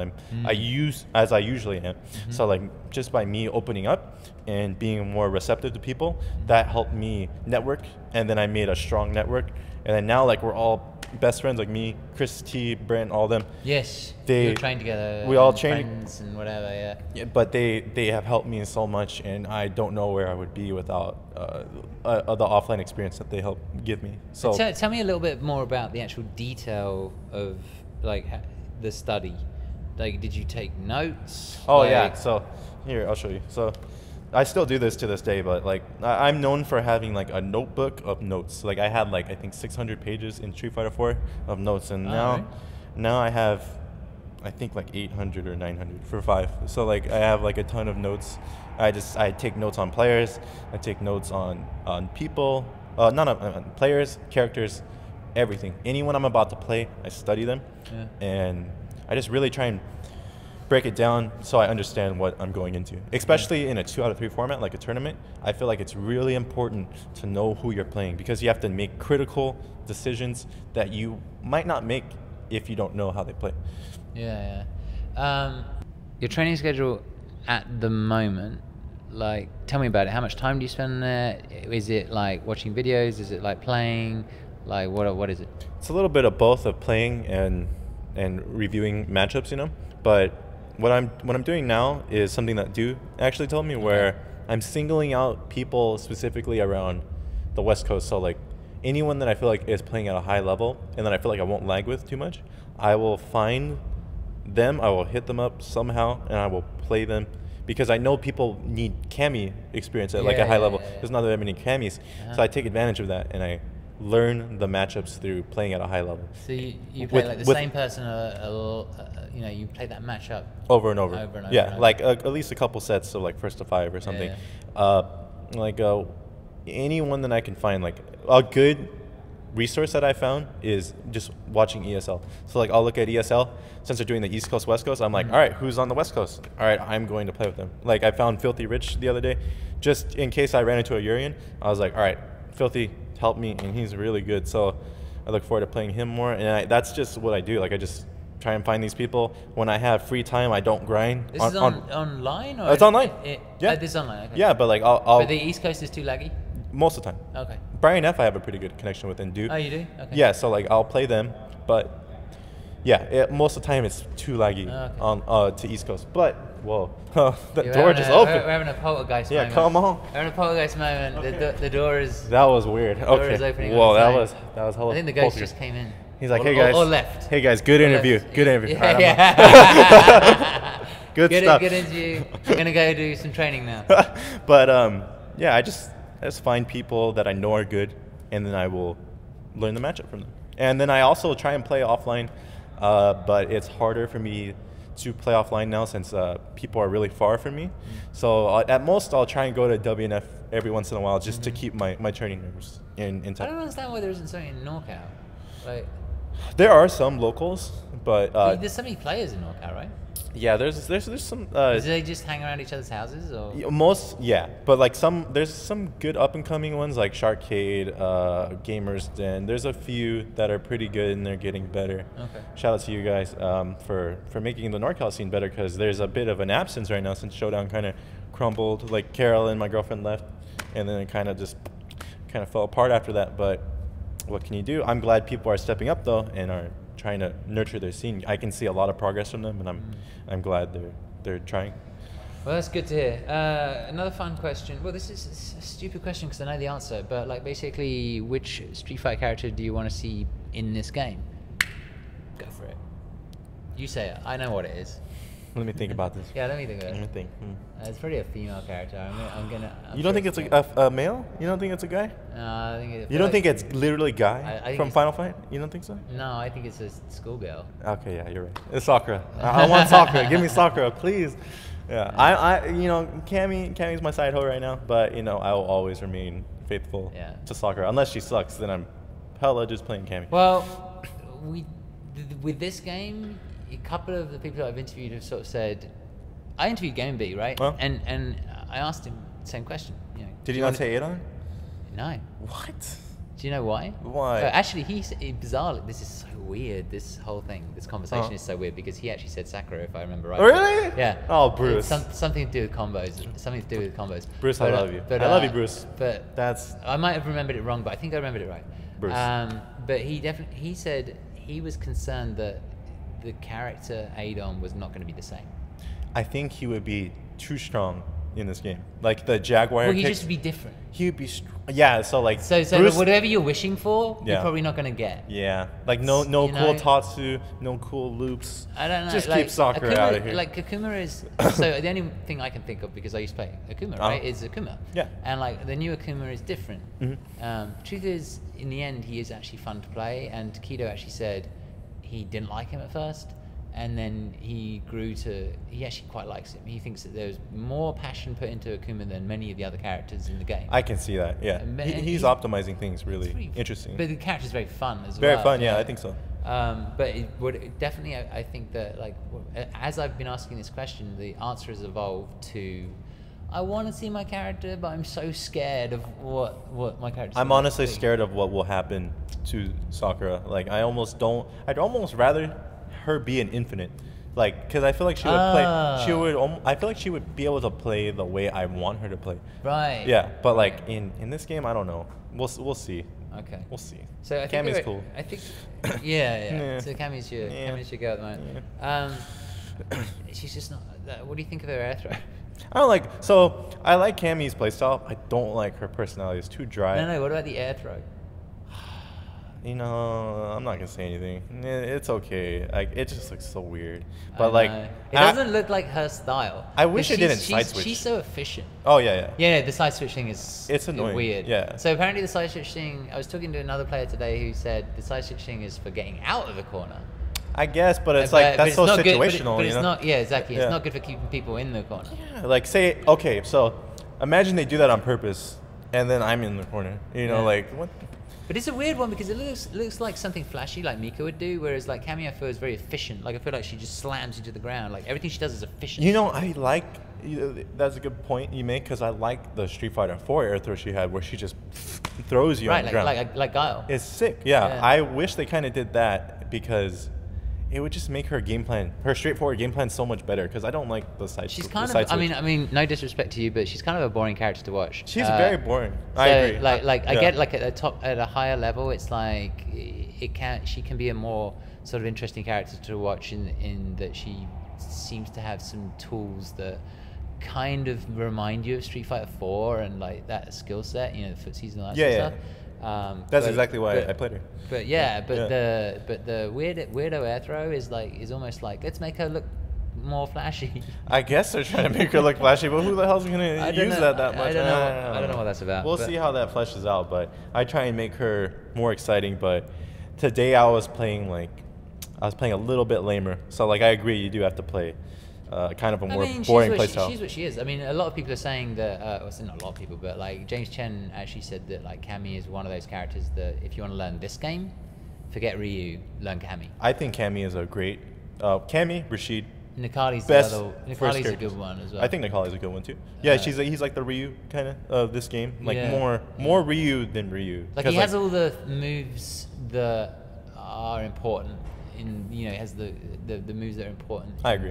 I usually am. So like just by me opening up and being more receptive to people, that helped me network, and then I made a strong network, and then now like we're all best friends, like me, Chris T, Brent, all of them. Yes, we train together. We all train friends and whatever. Yeah, but they have helped me so much, and I don't know where I would be without the offline experience that they help give me. So tell me a little bit more about the actual detail of like the study. Like, did you take notes? Oh yeah. So here, I'll show you. So I still do this to this day, but like I'm known for having like a notebook of notes. Like I had like I think 600 pages in Street Fighter 4 of notes, and now I have I think like 800 or 900 for 5. So like I have like a ton of notes. I take notes on players. I take notes on people, not on players, characters, everything. Anyone I'm about to play, I study them, and I just really try and break it down so I understand what I'm going into. Especially in a 2 out of 3 format like a tournament, I feel like it's really important to know who you're playing, because you have to make critical decisions that you might not make if you don't know how they play. Yeah. Your training schedule at the moment, like, tell me about it. How much time do you spend there? Is it like watching videos? Is it like playing? Like, what is it? It's a little bit of both, of playing and reviewing matchups, you know. But what I'm doing now is something that Du actually told me, where I'm singling out people specifically around the West Coast. So like anyone that I feel like is playing at a high level and that I feel like I won't lag with too much, I will find them, I will hit them up somehow, and I will play them, because I know people need Cammy experience at like a high level. There's not that many Cammys, so I take advantage of that and I learn the matchups through playing at a high level. So you play like the same person, you know, you play that matchup over and over. Yeah, like at least a couple sets of like first to 5 or something. Anyone that I can find, like a good resource that I found is just watching ESL. So like I'll look at ESL, since they're doing the East Coast, West Coast, I'm like, all right, who's on the West Coast? All right, I'm going to play with them. Like I found Filthy Rich the other day, just in case I ran into a Urian. I was like, all right, Filthy, help me, and he's really good. So I look forward to playing him more, and that's just what I do. Like I just try and find these people. When I have free time, I don't grind. This is online? Or it's online. Yeah. This is online, okay. Yeah, but like I'll But the East Coast is too laggy? Most of the time. Okay. Brian F, I have a pretty good connection with, and Du. Oh, you do? Okay. Yeah, so like I'll play them, but yeah, most of the time it's too laggy on to East Coast. But whoa, the door just opened. We're having a poltergeist moment. Yeah, come on. We're having a poltergeist moment. Okay. The door is. That was weird. The door is opening. Whoa, that was hella. I think the ghost just came in. He's like, hey guys. Or left. Hey guys, good interview. Good interview. Yeah. Good stuff. Good interview. I'm gonna go do some training now. But yeah, I just find people that I know are good, and then I will learn the matchup from them. And then I also try and play offline, but it's harder for me to play offline now since people are really far from me. So at most, I'll try and go to WNF every once in a while just to keep my training numbers in I time. don't understand why there isn't something in NorCal. Like, there are some locals, but there's so many players in NorCal, right? yeah, there's some. Do they just hang around each other's houses, or? But like there's some good up and coming ones like Sharkade, Gamers Den. There's a few that are pretty good and they're getting better. Okay. Shout out to you guys for making the NorCal scene better, because there's a bit of an absence right now since Showdown kind of crumbled. Like Carol and my girlfriend left, and then it kind of fell apart after that. But what can you do? I'm glad people are stepping up though and are trying to nurture their scene. I can see a lot of progress from them, and I'm glad they're trying. Well, that's good to hear. Another fun question. Well, this is a stupid question because I know the answer, but like basically, which Street Fighter character do you want to see in this game? Go for it. You say it. I know what it is. Let me think about this. Yeah, let me think about it. Let me think. It's probably a female character. I'm you don't think it's a male? You don't think it's a guy? No, I think it's. You don't think it's literally Guy from Final Fight? You don't think so? No, I think it's a schoolgirl. Okay, yeah, you're right. It's Sakura. I want Sakura. Give me Sakura, please. Yeah, I Cammy's my side hoe right now, but you know I will always remain faithful to Sakura. Unless she sucks, then I'm hella just playing Cammy. Well, with this game, a couple of the people that I've interviewed have sort of said, I interviewed Game B, right? Well, and I asked him the same question. You know, did he not say Adon? No. What? Do you know why? Why? Actually, bizarrely, this is so weird. This whole thing, this conversation is so weird because he actually said Sakura, if I remember right. Really? Yeah. Oh, Bruce. Something to do with combos. Something to do with combos. Bruce, but, I love you. I love you, Bruce. But I might have remembered it wrong, but I think I remembered it right. Bruce. But he said he was concerned that the character Adon was not going to be the same. I think he would be too strong in this game. Like the Jaguar. Well, he'd just be different. He would be, so like. So Bruce, whatever you're wishing for, you're probably not going to get. Yeah, like no cool Tatsu, no cool loops. I don't know. Just like, keep Sakura out of here. Like Akuma is. So the only thing I can think of, because I used to play Akuma, right, is Akuma. Yeah. And like the new Akuma is different. Truth is, in the end, he is actually fun to play. And Kido actually said he didn't like him at first, and then he grew to, he actually quite likes him. He thinks that there's more passion put into Akuma than many of the other characters in the game. I can see that, yeah. He's optimizing things really interesting. But the character's very fun as well. Very fun, yeah, I think so. But it would definitely, I think that, like, as I've been asking this question, the answer has evolved to, I want to see my character, but I'm so scared of what my character. I'm honestly scared of what will happen to Sakura. Like, I'd almost rather her be an infinite, like, because I feel like she would play. I feel like she would be able to play the way I want her to play. Right. Yeah, but like in this game, I don't know. We'll see. Okay. We'll see. So I think Cammy's cool. I think, yeah. So Cammy's your girl at the moment. Yeah. She's just not. What do you think of her air throw? I like Cammy's playstyle. I don't like her personality. It's too dry. No. What about the air throw? You know, I'm not gonna say anything. It's okay. Like, it just looks so weird. But like, it doesn't look like her style. I wish it didn't side switch. She's so efficient. Oh yeah. Yeah, the side switch thing is annoying. Weird. Yeah. So apparently the side switch thing. I was talking to another player today who said the side switch thing is for getting out of the corner. I guess, but it's like that's so situational. But it's you know? not. Yeah, exactly. It's not good for keeping people in the corner. Yeah. Like, say, okay, so imagine they do that on purpose, and then I'm in the corner. You know, like what? But it's a weird one because it looks like something flashy like Mika would do, whereas like Cammy I feel is very efficient. Like I feel like she just slams into the ground. Like everything she does is efficient. You know, I like, that's a good point you make, because I like the Street Fighter 4 air throw she had where she just throws you on the ground. Like Guile. It's sick, yeah. I wish they kind of did that because it would just make her game plan, her straightforward game plan, so much better. Because I don't like the side. She's kind of. I mean, no disrespect to you, but she's kind of a boring character to watch. She's very boring. So I agree. I get like at a higher level, it's like she can be a more sort of interesting character to watch in that she seems to have some tools that kind of remind you of Street Fighter 4 and like that skill set, you know, the footsies and all that sort of stuff. That's exactly why I played her. But the weirdo air throw is almost like, let's make her look more flashy. I guess they're trying to make her look flashy, but who the hell's gonna use that much? I don't know what that's about. We'll see how that fleshes out, but I try and make her more exciting. But today I was playing a little bit lamer. So like I agree, you do have to play kind of a more boring playstyle. She's what she is. I mean, a lot of people are saying that, well, not a lot of people, but like James Chen actually said that like Cammy is one of those characters that if you want to learn this game, forget Ryu, learn Cammy. I think Cammy is a great, Cammy, Rashid. Nikali's a good one as well. I think Nikali's a good one too. Yeah, he's like the Ryu kind of this game, like more Ryu than Ryu. Like he has all the moves that are important in, you know, he has the moves that are important. I agree.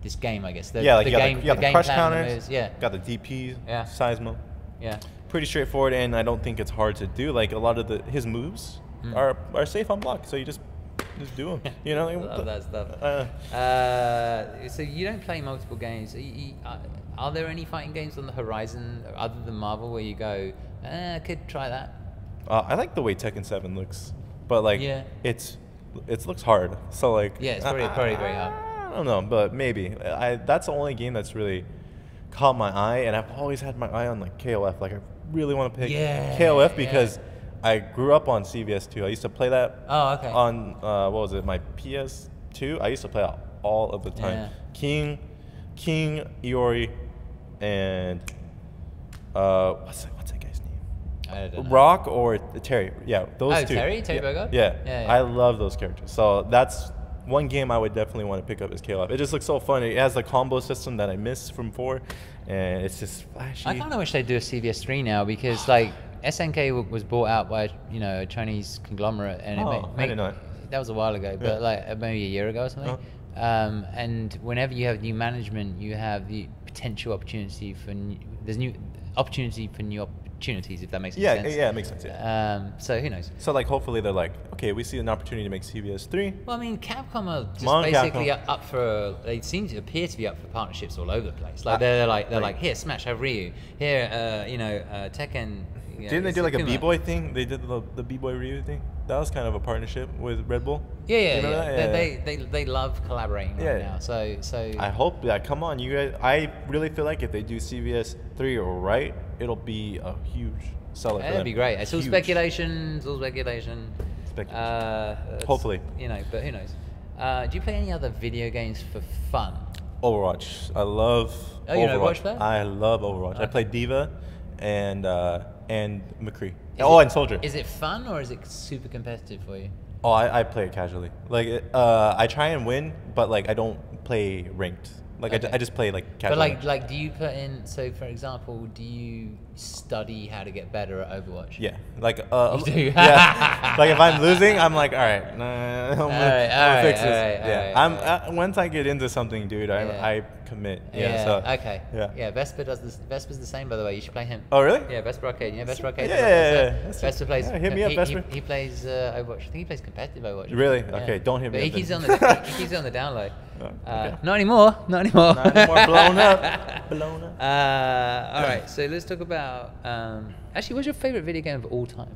This game, I guess. You got the crush counters. Got the DPs. Yeah. Seismo. Yeah. Pretty straightforward, and I don't think it's hard to do. Like a lot of his moves are safe on block, so you just do them. You know. Love that stuff. So you don't play multiple games. Are there any fighting games on the horizon other than Marvel where you go, I could try that? I like the way Tekken 7 looks, but like it looks hard. So like it's probably very hard. I don't know, but maybe. That's the only game that's really caught my eye, and I've always had my eye on like KOF. Like I really want to pick KOF because I grew up on CVS2. I used to play that on what was it, my PS2. I used to play it all of the time. King, Iori, and what's that guy's name? I don't know. Rock or Terry? Yeah, those two. Terry Burger? Yeah, I love those characters. So that's one game I would definitely want to pick up is KOF. It just looks so fun. It has the combo system that I miss from 4, and it's just flashy. I kind of wish they'd do a CVS3 now because like SNK was bought out by a Chinese conglomerate, and I didn't know. That was a while ago, but like maybe a year ago or something. And whenever you have new management, you have the potential opportunity for new opportunities, if that makes sense. Yeah, it makes sense. So who knows? So like, hopefully they're like, okay, we see an opportunity to make CVS 3. Well, I mean, Capcom are just basically up for. They seem to appear to be up for partnerships all over the place. Like they're like, here, Smash, have Ryu. Here, Tekken. Didn't they do like a B-boy thing? They did the B-boy Ryu thing. That was kind of a partnership with Red Bull. They love collaborating right now. So I hope that. Come on, you guys. I really feel like if they do CVS 3 right, it'll be a huge seller. It'd be great. It's all speculation. Hopefully. But who knows? Do you play any other video games for fun? Overwatch. I love Oh, you're an Overwatch. Overwatch player? I love Overwatch. Okay. I play Diva and McCree. And Soldier. Is it fun or is it super competitive for you? Oh, I play it casually. Like, I try and win, but like I don't play ranked. Like Okay. I just play like casually. But like, do you put in? So, for example, do you study how to get better at Overwatch? Yeah, like You do? yeah. Like if I'm losing, I'm like, all right, nah, I'm gonna fix this. Alright. Once I get into something, dude, I commit. Yeah. So, okay. Yeah. Vesper does this. Vesper's the same, by the way. You should play him. Oh really? Yeah, Vesper Arcade. Yeah, Vesper Arcade. Yeah. Vesper plays. Yeah, hit me up, Vesper. He plays Overwatch. I think he plays competitive Overwatch. Really? Yeah. Okay, don't hit me But up he keeps then. it on the he keeps it on the down low. Okay. Not anymore. Not anymore. Not anymore. Blown up. Blown up. All right. So let's talk about. Actually, what's your favorite video game of all time?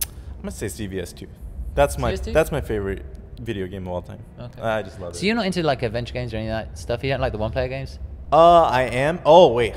I'm gonna say CVS2. That's my CVS2? that's my favorite video game of all time. Okay. I just love it. So you're not into like adventure games or any of that stuff? You don't like the one-player games? I am. Oh wait,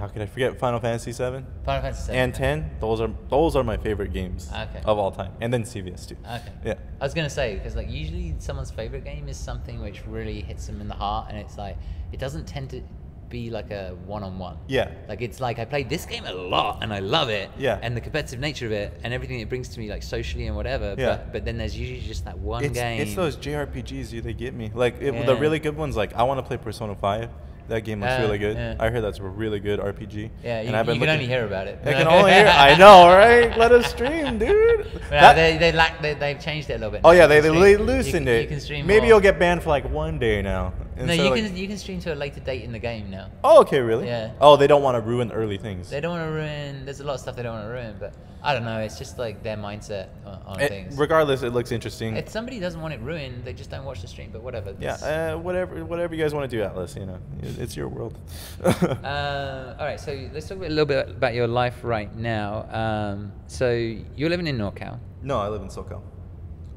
how could I forget Final Fantasy 7 Final Fantasy VII. and 10? Those are my favorite games Okay. of all time. And then CVS2. Okay. Yeah. I was gonna say because like usually someone's favorite game is something which really hits them in the heart, and it's like it doesn't tend to be like a one-on-one. Yeah. Like it's like I played this game a lot and I love it. Yeah. And the competitive nature of it and everything it brings to me like socially and whatever. Yeah. But then there's usually just that one game. It's those JRPGs, dude. They get me. Like the Yeah. really good ones. Like I want to play Persona 5. That game looks really good. Yeah. I heard that's a really good RPG. Yeah, and I've been you can looking- only hear about it. I can only hear. I know, right? Let us stream, dude. Yeah, That- they've changed it a little bit. oh now. yeah, You they can stream- loosened you it. You can stream Maybe more. you'll get banned for like one day now. No, instead you of, like- can stream to a later date in the game now. Oh, okay, really? Yeah. Oh, they don't want to ruin early things. They don't want to ruin. There's a lot of stuff they don't want to ruin, but I don't know. It's just like their mindset on things. Regardless, it looks interesting. If somebody doesn't want it ruined, they just don't watch the stream. But whatever. Yeah, whatever you guys want to do, Atlas. You know, it's your world. All right, so let's talk a little bit about your life right now. So you're living in NorCal. No, I live in SoCal,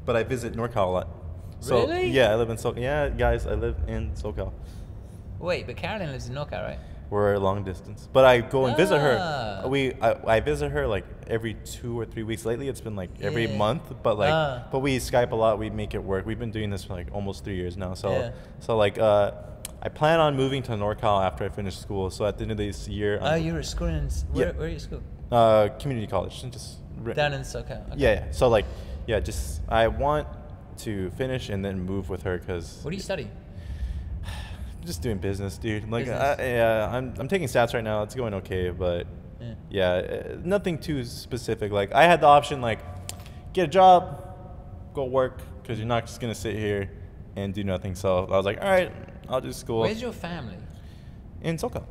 but I visit NorCal a lot. So, Really? Yeah, I live in SoCal. Yeah, guys, I live in SoCal. Wait, but Carolyn lives in NorCal, right? We're long distance, but I go and visit Ah. her. I visit her like every 2 or 3 weeks. Lately, it's been like every Yeah. month, but like, Ah. but we Skype a lot. We make it work. We've been doing this for like almost 3 years now. So, Yeah. so like, I plan on moving to NorCal after I finish school. So at the end of this year, Oh, you're at school in where are you at school? community college, just Down in SoCal. Okay. Yeah. So like, yeah, just I want to finish and then move with her because What do you study? just doing business, dude. Like, Business. yeah, I'm taking stats right now. It's going okay, but Yeah. nothing too specific. Like, I had the option, like, get a job, go work, because you're not just gonna sit here and do nothing. So I was like, all right, I'll do school. Where's your family? In SoCal.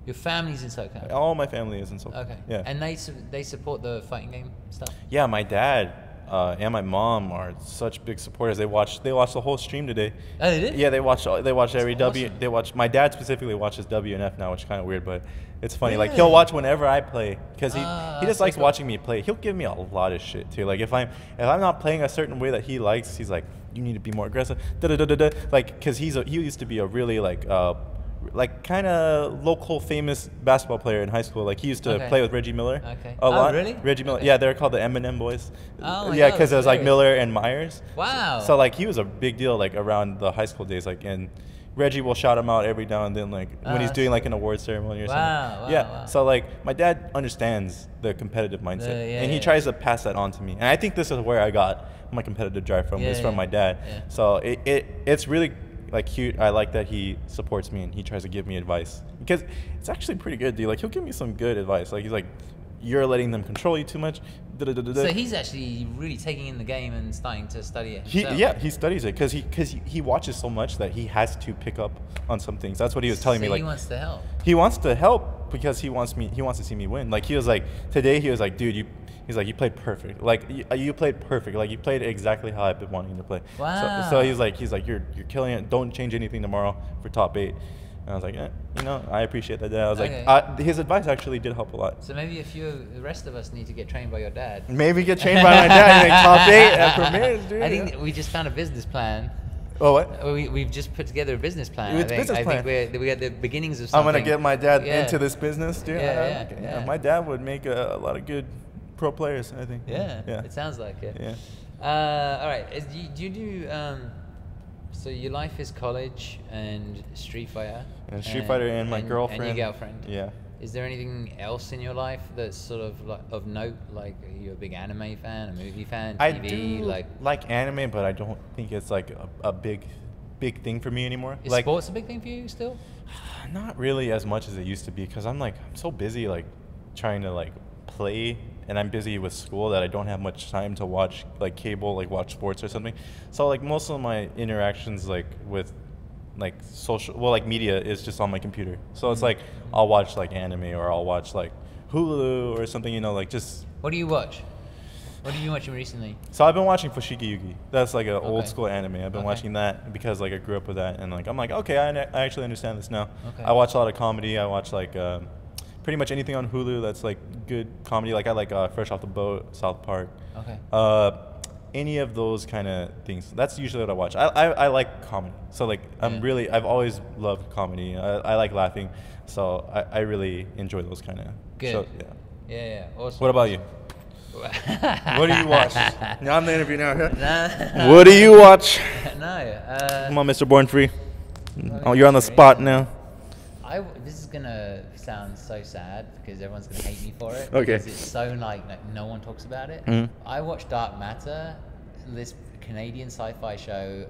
Your family's in SoCal. All my family is in SoCal. Okay. Yeah. And they support the fighting game stuff. Yeah, my dad and my mom are such big supporters. They watched the whole stream today. Oh, they did? Yeah, they watch every W. awesome. They watch. My dad specifically watches W and F now, which is kind of weird, but it's funny. Like Really? he'll watch whenever I play because he that's just so likes cool. watching me play. He'll give me a lot of shit too. Like if I'm not playing a certain way that he likes, he's like, you need to be more aggressive. Da da da da da. Like because he used to be a really like kind of local famous basketball player in high school. Like he used to Okay. play with Reggie Miller. Okay. A lot. Really? Reggie Miller. Okay. Yeah, they're called the Eminem boys. Oh my yeah, God, because it was that's like Miller and Myers. Wow. So like he was a big deal like around the high school days. Like and Reggie will shout him out every now and then like when he's that's doing like an award ceremony or Wow, something. wow, Yeah. wow. So like my dad understands the competitive mindset yeah, and he yeah. tries to pass that on to me. And I think this is where I got my competitive drive from. Yeah, Is from yeah. my dad. Yeah. So it's really like cute. I like that he supports me and he tries to give me advice because it's actually pretty good, dude. Like he'll give me some good advice. Like he's like, you're letting them control you too much. Da-da-da-da-da. So he's actually really taking in the game and starting to study it. He himself. he studies it because he watches so much that he has to pick up on some things. That's what he was telling So me. Like he wants to help. he wants to help because he wants to see me win. Like he was like today he was like, dude, he's like, you played perfect. Like you played perfect. Like you played exactly how I've been wanting to play. Wow. So he's like you're killing it. Don't change anything tomorrow for top 8. And I was like, I appreciate that. Dad. I was Okay. like, his advice actually did help a lot. So maybe the rest of us need to get trained by your dad. Maybe get trained by my dad and make top 8 at premieres, dude. I think we just found a business plan. Oh, what? We've just put together a business plan. It's I think, business I plan. think we're at the beginnings of I'm something. gonna get my dad Yeah. into this business, dude. Yeah. My dad would make a lot of good pro players, I think. Yeah, Yeah. it sounds like it. Yeah. All right. Do you do So your life is college and Street Fighter. And Street Fighter and my girlfriend. And your girlfriend. Yeah. Is there anything else in your life that's sort of like of note? Like, are you a big anime fan, a movie fan, TV? I do like anime, but I don't think it's like a big thing for me anymore. Is like, sports a big thing for you still? Not really as much as it used to be, because I'm so busy like trying to like play, and I'm busy with school that I don't have much time to watch like cable, like watch sports or something. So like most of my interactions like with like social, well, like media is just on my computer. So it's like I'll watch like anime, or I'll watch like Hulu or something, you know, like just. What do you watch? What have you been watching recently? So I've been watching Fushigi Yugi. That's like an old school anime. I've been watching that because like I grew up with that, and like I'm like, okay, I actually understand this now. Okay. I watch a lot of comedy. I watch like pretty much anything on Hulu that's like good comedy. Like I like Fresh Off the Boat, South Park. Okay. Any of those kind of things. That's usually what I watch. I like comedy. So like I've always loved comedy. I like laughing. So I really enjoy those kind of shows. Yeah. Yeah. Awesome. What about you? What do you watch? I'm the interview now. What do you watch? No. Come on, Mr. Born Free. Oh, you're on the spot now. This is gonna sound so sad because everyone's gonna hate me for it. Okay. Because it's so like no one talks about it. I watched Dark Matter, this Canadian sci-fi show,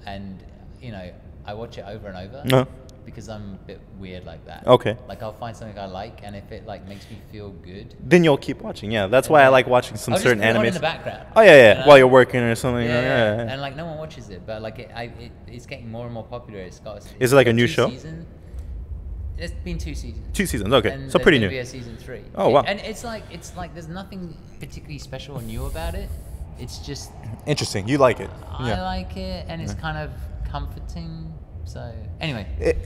and you know I watch it over and over. Because I'm a bit weird like that. Okay. Like I'll find something I like, and if it like makes me feel good, then you'll keep watching. Yeah, that's why I like watching some certain animes. In the background. Oh yeah, you know? While you're working or something. Yeah. And like no one watches it, but like it's getting more and more popular. Is it like a new show? It's been 2 seasons. 2 seasons, okay. And So pretty new. Be a season 3. Oh wow. And it's like there's nothing particularly special or new about it. It's just interesting. You like it. I like it, and it's kind of comforting. So anyway.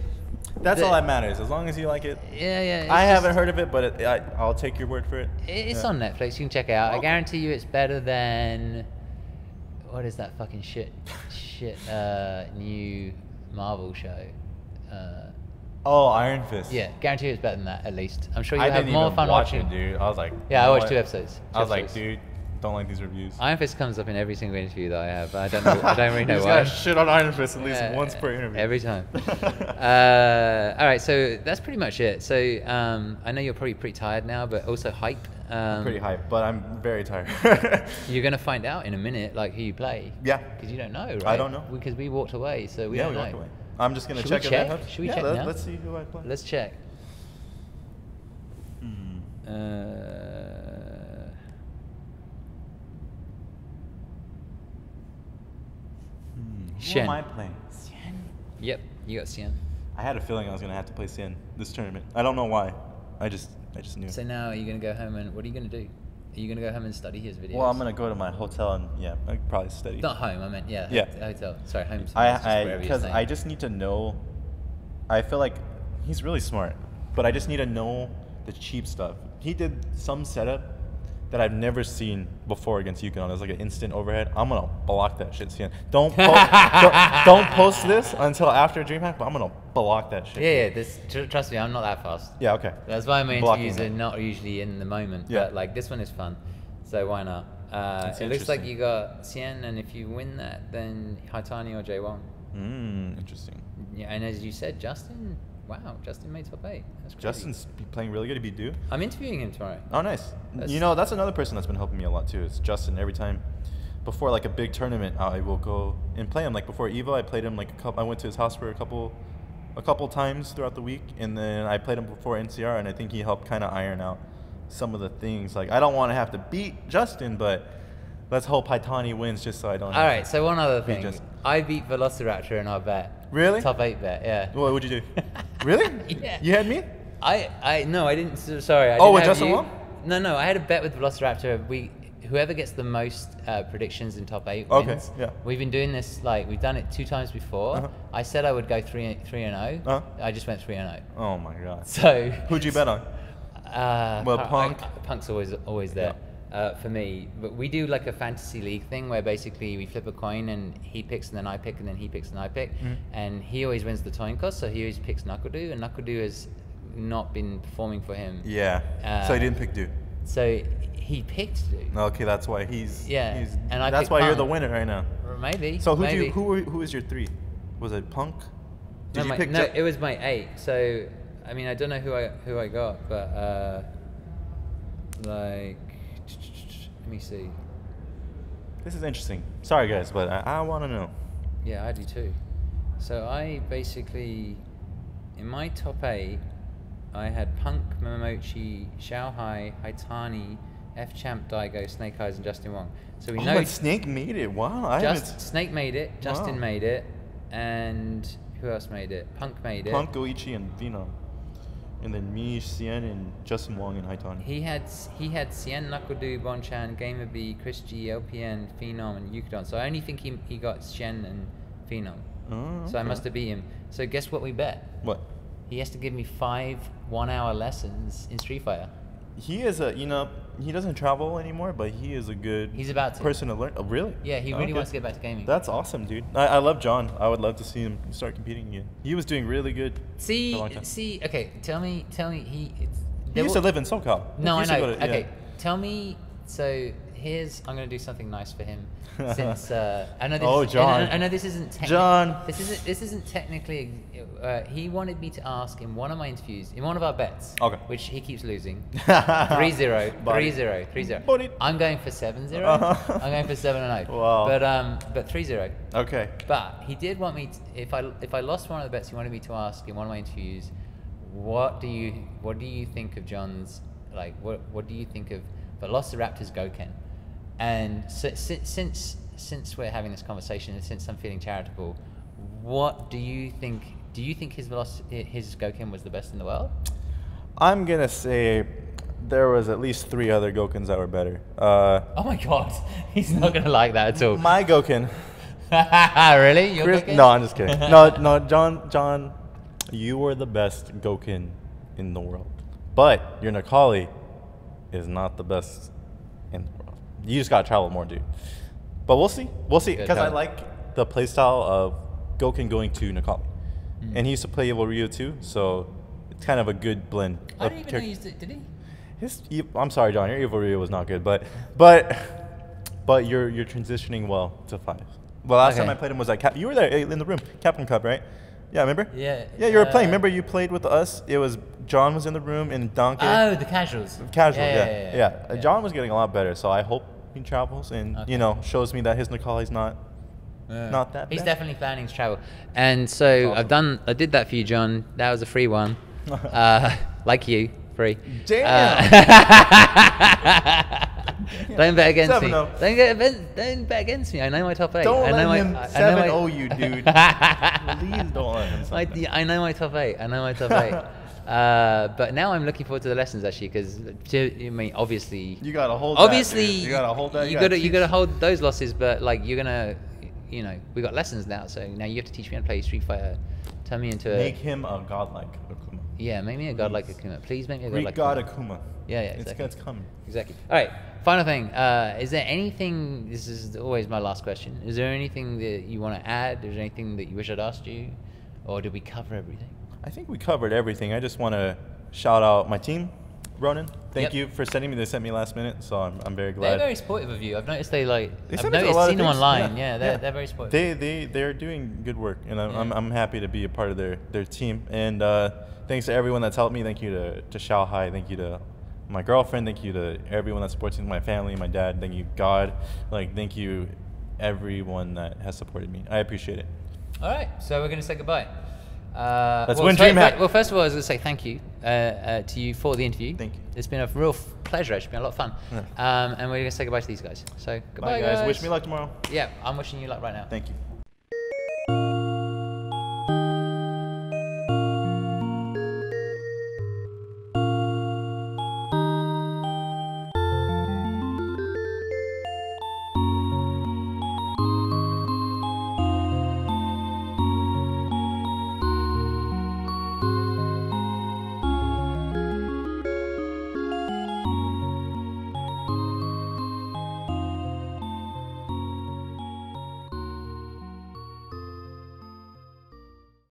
That's all that matters, as long as you like it. Yeah. I haven't heard of it, but I'll take your word for it. It's on Netflix. You can check it out. I guarantee you, it's better than what is that fucking shit new Marvel show? Iron Fist. Yeah, guarantee you it's better than that. At least I'm sure you'll have more fun watching it, dude. I was like, I watched 2 episodes. I was like, dude, don't like these reviews. Iron Fist comes up in every single interview that I have. I don't really know why. You just got shit on Iron Fist at least once per interview. Every time. All right, so that's pretty much it. So I know you're probably pretty tired now, but also hype. I'm pretty hype, but I'm very tired. You're gonna find out in a minute, like who you play. Yeah. Because you don't know, right? I don't know. Because we walked away, so we don't know. Walked away. I'm just gonna check. Should we check now? Let's see who I play. Let's check. Who am I playing? Xian. Yep, you got Xian. I had a feeling I was gonna have to play Xian this tournament. I don't know why. I just knew. So now are you gonna go home and what are you gonna do? Are you gonna go home and study his videos? Well, I'm gonna go to my hotel and I'll probably study. Not home, I meant hotel. Sorry, home. Because I just need to know. I feel like he's really smart, but I just need to know the cheap stuff. He did some setup that I've never seen before against Gouken. It's like an instant overhead. I'm gonna block that shit, Xian. Don't post this until after DreamHack, but I'm gonna block that shit. Yeah. Trust me, I'm not that fast. Yeah, okay. That's why my interviews are not usually in the moment. Yeah. But like this one is fun, so why not? It looks like you got Xian, and if you win that, then Haitani or J1. Interesting. Yeah, and as you said, Justin. Wow, Justin made top 8. That's crazy. Justin's playing really good. He beat Du. I'm interviewing him tomorrow. Oh, nice. That's another person that's been helping me a lot too. It's Justin. Every time before like a big tournament, I will go and play him. Like before Evo, I played him like I went to his house for a couple times throughout the week, and then I played him before NCR, and I think he helped kind of iron out some of the things. Like I don't want to have to beat Justin, but let's hope Haitani wins just so I don't. All right. So one other thing, I beat Velociraptor in our bet. Really? Top 8 bet, yeah. What would you do? Really? Yeah. You had me? No, I didn't. Sorry. With Justin won? No. I had a bet with Velociraptor. Whoever gets the most predictions in top 8 wins. Okay. Yeah. We've been doing this we've done it 2 times before. I said I would go 3-0. I just went 3-0. Oh my god. So. Who'd you bet on? Punk. Punk's always there. For me, but we do like a fantasy league thing where basically we flip a coin and he picks and then I pick and then he picks and I pick, and he always wins the coin toss, so he always picks Nakodu, and Nakodu has not been performing for him. Yeah. So he didn't pick Du. So he picked Du. Okay, that's why he's. Yeah. And that's why you're the winner right now. maybe. So maybe. who was your 3? Was it Punk? Did you pick? No, it was my 8. So I mean, I don't know who I got, but like, let me see. This is interesting. Sorry guys, but I want to know. Yeah, I do too. So I basically, in my top 8, I had Punk, Momochi, Xiao Hai, Haitani, F-Champ, Daigo, Snake Eyes, and Justin Wong. So we know but Snake made it. Wow. Snake made it, Justin made it, and who else made it? Punk made it. Punk, Goichi, and Phenom. And then me, Cien, and Justin Wong and Haitani. He had Cien, Nakodu, Bonchan, Gamer B, Chris G, LPN, Phenom, and Yukidon. So I only think he got Cien and Phenom. Oh, okay. So I must have beat him. So guess what we bet? What? He has to give me 5 one-hour lessons in Street Fighter. He is a, he doesn't travel anymore, but he is a good He's about to. person to learn. Oh, really? Yeah, he really wants to get back to gaming. That's awesome, dude. I love John. I would love to see him start competing again. He was doing really good for a long time. Okay, tell me, He used to live in SoCal. No, I He used to know. go to- Okay, yeah. tell me, so I'm going to do something nice for him. Since I know this, Oh, John. I know this isn't John. This isn't technically. He wanted me to ask in one of my interviews, in one of our bets, Okay. which he keeps losing, 3-0, Buddy. 3-0, 3-0. Buddy. I'm going for 7-0. Uh-huh. I'm going for 7-0. Wow. But 3-0. Okay. But he did want me to, if I lost one of the bets, he wanted me to ask in one of my interviews, what do you think of John's, like, what do you think of Velociraptor's Gouken? And since we're having this conversation, and since I'm feeling charitable, what do you think? Do you think his Gouken was the best in the world? I'm gonna say there was at least 3 other Goukens that were better. Oh my god, he's not gonna like that at all. My Gouken. Really? Your Gouken? No, I'm just kidding. No, John, you were the best Gouken in the world, but your Necalli is not the best in the world. You just gotta travel more, dude. But we'll see, because I like the playstyle of Gouken going to Necalli, and he used to play Evil Ryu too, so it's kind of a good blend. I didn't even know he used to, did he? I'm sorry, John, your Evil Ryu was not good, but you're transitioning well to 5. Well, last time I played him was at you were there in the room, Capcom Cup, right? Yeah, remember? Yeah. Yeah, you were playing. Remember you played with us? It was John was in the room and Donkey. Oh, the casuals. Casual, yeah. John was getting a lot better, so I hope he travels and shows me that his Necalli's not that bad. He's definitely planning to travel, and so awesome. I did that for you, John. That was a free one, like you, free. Damn. Don't bet against me. 7-0. Don't bet against me. I know my top 8. Don't I know let him my, 7-0 you, dude. Please don't let him. I know my top 8. I know my top 8. But now I'm looking forward to the lessons actually, because I mean, obviously you gotta hold. Obviously, that, you gotta hold that. You gotta hold those losses, but like you're gonna, we got lessons now, so now you have to teach me how to play Street Fighter. Turn me into make him a godlike Akuma. Yeah, make me a godlike Akuma. Please make me a godlike God Akuma. Akuma. Yeah, exactly. It's coming. Exactly. All right. Final thing. Is there anything? This is always my last question. Is there anything that you want to add? Is there anything that you wish I'd asked you, or did we cover everything? I think we covered everything. I just want to shout out my team, Ronin. Thank you for sending me. They sent me last minute, so I'm very glad. They're very supportive of you. I've noticed I've seen seen them online. Yeah, they're very supportive. They're doing good work, and I'm happy to be a part of their team. And thanks to everyone that's helped me. Thank you to Xiao Hai. Thank you to my girlfriend. Thank you to everyone that supports me, my family, my dad. Thank you, God. Thank you, everyone that has supported me. I appreciate it. All right, so we're gonna say goodbye. Let's win DreamHack. Well, first of all, I was going to say thank you to you for the interview. Thank you. It's been a real pleasure. It's been a lot of fun. Yeah. And we're going to say goodbye to these guys. So goodbye, Bye, guys. Wish me luck tomorrow. Yeah, I'm wishing you luck right now. Thank you.